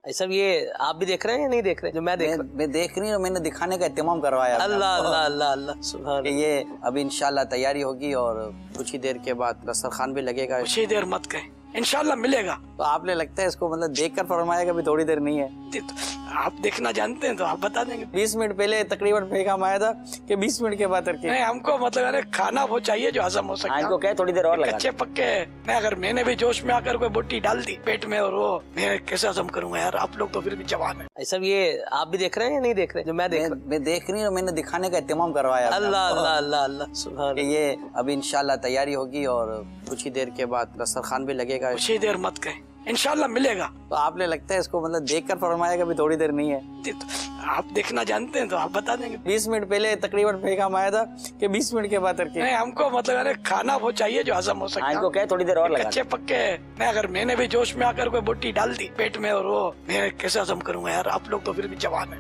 ऐसा भी ये आप भी देख रहे हैं या नहीं देख रहे? जो मैं देख रही हूँ, मैंने दिखाने का एहतमाम करवाया। अल्लाह अल्लाह अल्लाह अल्लाह सुभान। ये अभी इंशाल्लाह तैयारी होगी और कुछ ही देर के बाद दस्तरखान भी लगेगा। कुछ ही देर मत कहें, इंशाल्लाह मिलेगा। तो आपने लगता है इसको मतलब देखकर फरमाएगा भी थोड़ी देर नहीं है। आप देखना जानते हैं तो आप बता देंगे। 20 मिनट पहले तकरीबन पैगाम आया था कि 20 मिनट के बाद नहीं, हमको मतलब खाना वो चाहिए जो हजम हो सके। इनको क्या थोड़ी देर और लगा। कच्चे पक्के नहीं, अगर मैंने भी जोश में आकर कोई बोटी डाल दी पेट में और वो मैं कैसे हजम करूंगा यार। आप लोग तो फिर भी जवान है। ऐसा भी ये आप भी देख रहे हैं या नहीं देख रहे? जो मैं देख रही हूँ, मैंने दिखाने का एहतमाम करवाया। अल्लाह अल्लाह अल्लाह अल्लाह सुभान। ये अभी इंशाल्लाह तैयारी होगी और कुछ ही देर के बाद दस्तरखान भी लगेगा। कुछ ही देर मत कहें, इंशाल्लाह मिलेगा। तो आपने लगता है इसको मतलब देखकर फरमाएगा भी थोड़ी देर नहीं है। आप देखना जानते हैं तो आप बता देंगे। 20 मिनट पहले तकरीबन पैगाम आया था कि 20 मिनट के बाद नहीं, हमको मतलब खाना वो चाहिए जो हजम हो सके। इनको क्या थोड़ी देर और लगा। कच्चे पक्के नहीं, अगर मैंने भी जोश में आकर कोई बोटी डाल दी पेट में और वो मैं कैसे हजम करूंगा यार। आप लोग तो फिर भी जवान है।